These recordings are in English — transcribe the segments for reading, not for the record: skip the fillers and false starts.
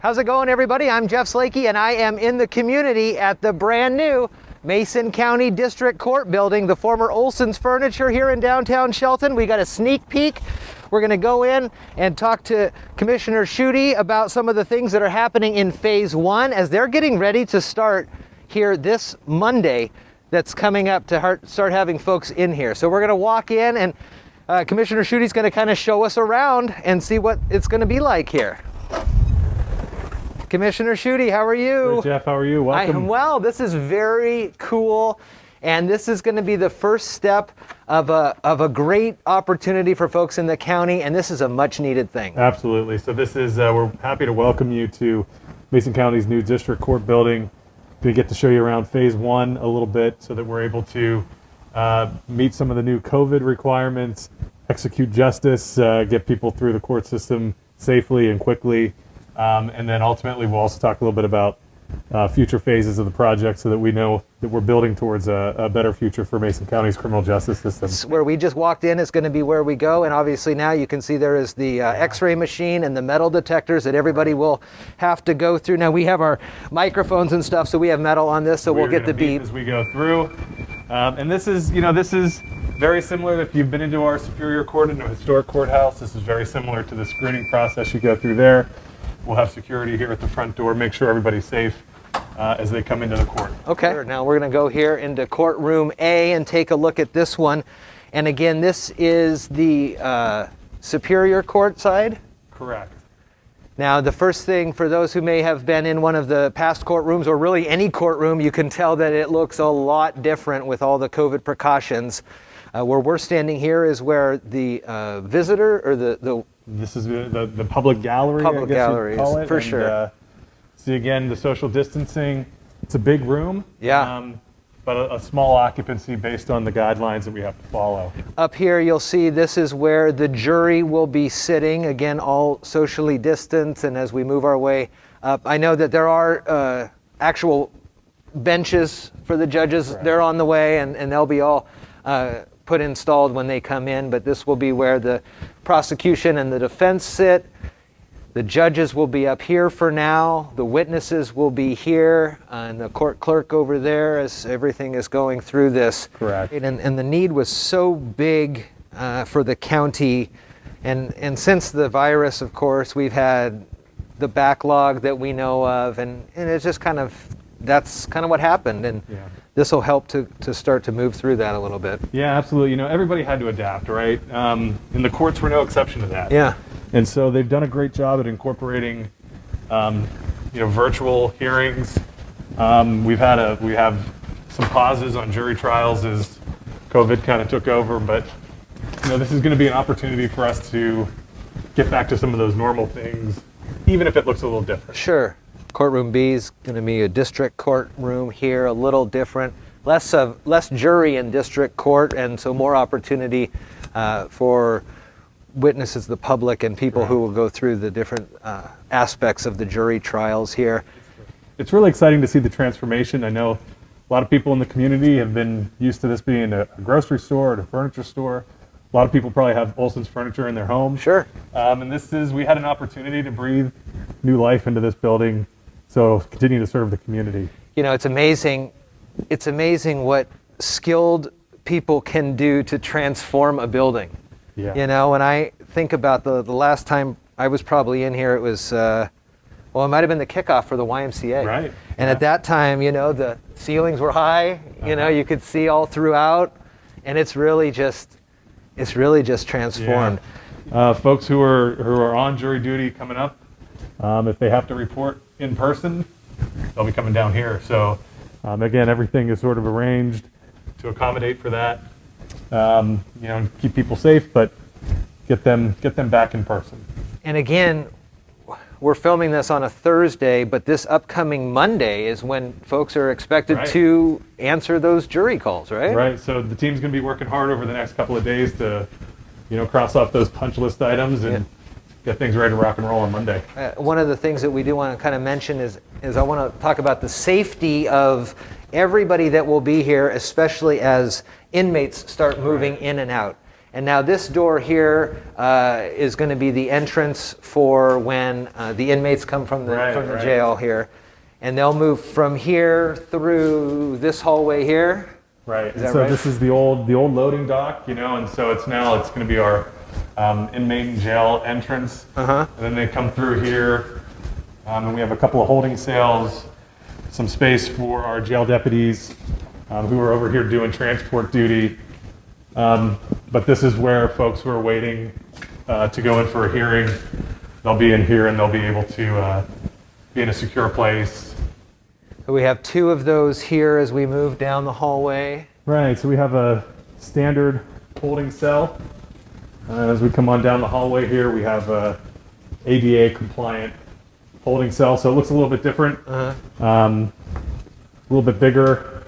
How's it going, everybody? I'm Jeff Slakey, and I am in the community at the brand new Mason County District Court building, the former Olson's Furniture here in downtown Shelton. We got a sneak peek. We're going to go in and talk to Commissioner Shutty about some of the things that are happening in Phase 1 as they're getting ready to start here this Monday. That's coming up to start having folks in here. So we're going to walk in, and Commissioner Shutty's going to kind of show us around and see what it's going to be like here. Commissioner Shutty, how are you? Great, Jeff, how are you? Welcome. I am well. This is very cool, and this is going to be the first step of a great opportunity for folks in the county, and this is a much-needed thing. Absolutely. So this is, we're happy to welcome you to Mason County's new District Court building. We get to show you around Phase 1 a little bit so that we're able to meet some of the new COVID requirements, execute justice, get people through the court system safely and quickly. And then ultimately we'll also talk a little bit about future phases of the project so that we know that we're building towards a better future for Mason County's criminal justice system. Where we just walked in is going to be where we go, and obviously now you can see there is the x-ray machine and the metal detectors that everybody will have to go through. Now we have our microphones and stuff, so we have metal on this, so we'll get the beep as we go through. And this is, this is very similar. If you've been into our Superior Court, into a historic courthouse, this is very similar to the screening process you go through there. We'll have security here at the front door, make sure everybody's safe as they come into the court. Okay, now we're going to go here into courtroom A and take a look at this one. And again, this is the Superior Court side? Correct. Now, the first thing, for those who may have been in one of the past courtrooms, or really any courtroom, you can tell that it looks a lot different with all the COVID precautions. Where we're standing here is where the visitor, or This is the public gallery, public gallery, call it. For sure. See, again, the social distancing. It's a big room. Yeah. But a small occupancy based on the guidelines that we have to follow. Up here, you'll see this is where the jury will be sitting. Again, all socially distanced. And as we move our way up, I know that there are actual benches for the judges. Right. They're on the way, and they'll be all installed when they come in. But this will be where the prosecution and the defense sit. The judges will be up here for now. The witnesses will be here, and the court clerk over there as everything is going through this. Correct. And the need was so big for the county. And since the virus, of course, we've had the backlog that we know of. And it's just that's kind of what happened. And yeah. This will help to start to move through that a little bit. Yeah, absolutely. Everybody had to adapt, right? And the courts were no exception to that. Yeah. And so they've done a great job at incorporating, virtual hearings. We have some pauses on jury trials as COVID kind of took over, but this is going to be an opportunity for us to get back to some of those normal things, even if it looks a little different. Sure. Courtroom B is going to be a district courtroom here, a little different, less jury in district court, and so more opportunity for witnesses, the public, and people who will go through the different aspects of the jury trials here. It's really exciting to see the transformation. I know a lot of people in the community have been used to this being a grocery store or a furniture store. A lot of people probably have Olson's Furniture in their home. Sure. And we had an opportunity to breathe new life into this building, so continue to serve the community. It's amazing. It's amazing what skilled people can do to transform a building. Yeah. When I think about the last time I was probably in here, it was, it might have been the kickoff for the YMCA. Right. And at that time, the ceilings were high, you could see all throughout, and it's really just transformed. Yeah. Folks who are on jury duty coming up, if they have to report in person, they'll be coming down here. So again, everything is sort of arranged to accommodate for that. Keep people safe, but get them back in person. And again, we're filming this on a Thursday, but this upcoming Monday is when folks are expected to answer those jury calls, right? Right. So the team's going to be working hard over the next couple of days to, cross off those punch list items and get things ready to rock and roll on Monday. One of the things that we do want to kind of mention is I want to talk about the safety of everybody that will be here, especially as inmates start moving in and out. And now this door here is going to be the entrance for when the inmates come from the jail here. And they'll move from here through this hallway here. Right. And so this is the old loading dock, and so it's going to be our inmate and jail entrance. And then they come through here, and we have a couple of holding cells, some space for our jail deputies who are over here doing transport duty. But this is where folks who are waiting to go in for a hearing, they'll be in here and they'll be able to be in a secure place. So we have 2 of those here as we move down the hallway. Right, so we have a standard holding cell. As we come on down the hallway here, we have a ADA compliant holding cell, so it looks a little bit different, a little bit bigger.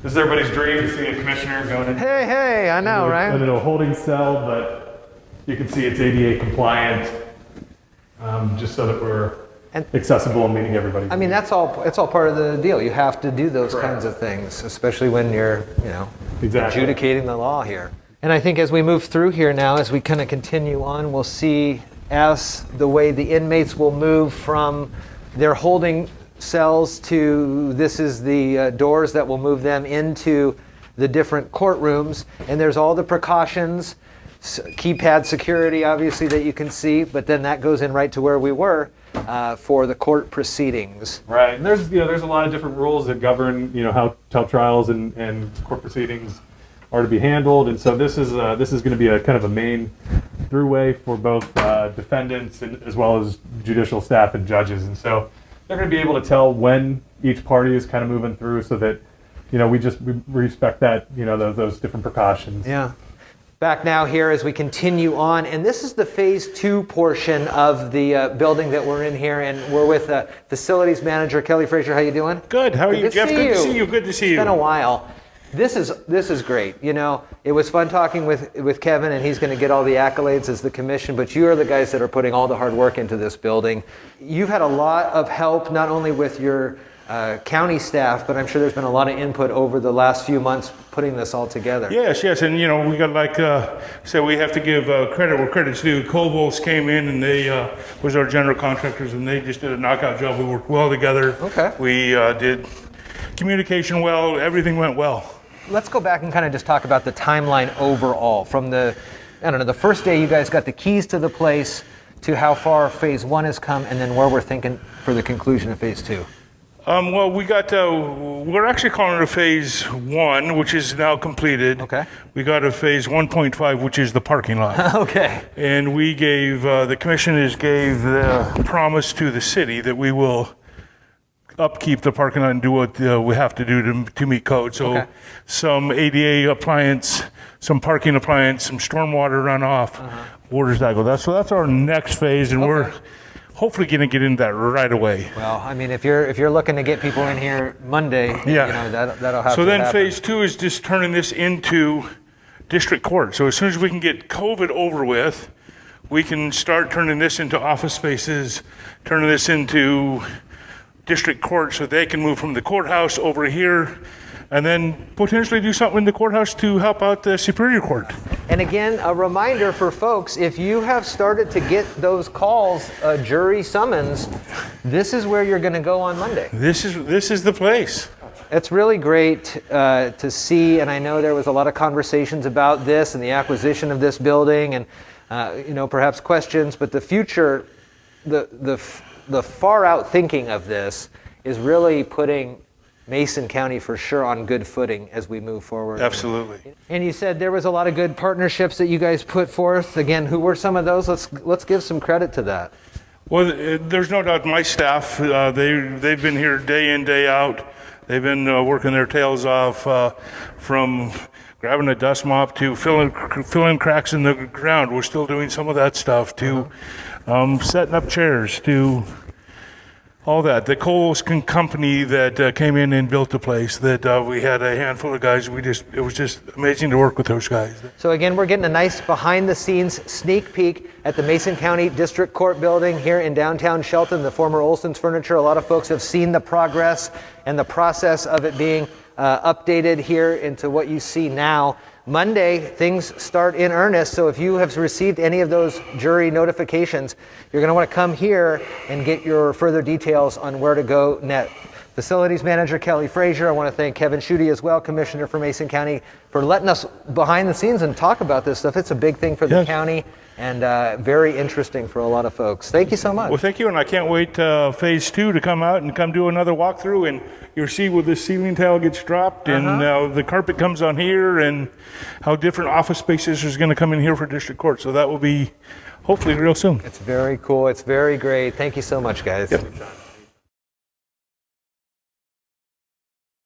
This is everybody's dream to see a commissioner going in. Hey, I know, right? Into a holding cell, but you can see it's ADA compliant, just so that we're accessible and meeting everybody. I mean, it's all part of the deal. You have to do those kinds of things, especially when you're, adjudicating the law here. And I think as we move through here now, as we kind of continue on, we'll see as the way the inmates will move from their holding cells to this is the doors that will move them into the different courtrooms. And there's all the precautions, keypad security, obviously, that you can see, but then that goes in right to where we were. For the court proceedings. Right, and there's a lot of different rules that govern how trials and court proceedings are to be handled, and so this is going to be a kind of a main throughway for both defendants and as well as judicial staff and judges, and so they're going to be able to tell when each party is kind of moving through, so that we respect that those different precautions. Yeah. Back now here as we continue on, and this is the phase 2 portion of the building that we're in here, and we're with facilities manager Kelly Frazier. How you doing? Good. How are you, Jeff? Good to see you. Good to see you. It's been a while. This is great. It was fun talking with Kevin, and he's going to get all the accolades as the commission, but you are the guys that are putting all the hard work into this building. You've had a lot of help, not only with your county staff, but I'm sure there's been a lot of input over the last few months putting this all together. Yes, and we got so we have to give credit where credit's due. Kovos came in and they was our general contractors, and they just did a knockout job. We worked well together. Okay. We did communication well. Everything went well. Let's go back and kind of just talk about the timeline overall from the first day you guys got the keys to the place to how far phase 1 has come, and then where we're thinking for the conclusion of phase 2. Well, we got, we're actually calling it a phase 1, which is now completed. Okay. We got a phase 1.5, which is the parking lot. Okay. And we gave, the commissioners gave the promise to the city that we will upkeep the parking lot and do what we have to do to meet code. So some ADA appliance, some parking appliance, some stormwater runoff, waters that go. So that's our next phase, and we're hopefully going to get into that right away. Well, I mean, if you're looking to get people in here Monday, that'll happen. So then phase 2 is just turning this into district court. So as soon as we can get COVID over with, we can start turning this into office spaces, turning this into district court, so they can move from the courthouse over here, and then potentially do something in the courthouse to help out the Superior Court. And again, a reminder for folks, if you have started to get those calls, jury summons, this is where you're going to go on Monday. This is the place. It's really great to see, and I know there was a lot of conversations about this and the acquisition of this building, and perhaps questions, but the future, the far out thinking of this is really putting Mason County for sure on good footing as we move forward. Absolutely. And you said there was a lot of good partnerships that you guys put forth. Again, who were some of those? Let's give some credit to that. Well, there's no doubt my staff, they've been here day in, day out. They've been working their tails off from grabbing a dust mop to filling cracks in the ground. We're still doing some of that stuff, to setting up chairs, to all that. The Coles company that came in and built the place, that we had a handful of guys. It was just amazing to work with those guys. So again, we're getting a nice behind the scenes sneak peek at the Mason County District Court building here in downtown Shelton, the former Olson's Furniture. A lot of folks have seen the progress and the process of it being updated here into what you see now. Monday, things start in earnest, so if you have received any of those jury notifications, you're going to want to come here and get your further details on where to go next. Facilities Manager Kelly Frazier, I want to thank Kevin Shutty as well, Commissioner for Mason County, for letting us behind the scenes and talk about this stuff. It's a big thing for the county and very interesting for a lot of folks. Thank you so much. Well, thank you, and I can't wait phase 2 to come out and come do another walkthrough, and you'll see where this ceiling tile gets dropped and the carpet comes on here, and how different office spaces is going to come in here for district court. So that will be hopefully real soon. It's very cool. It's very great. Thank you so much, guys. Yep.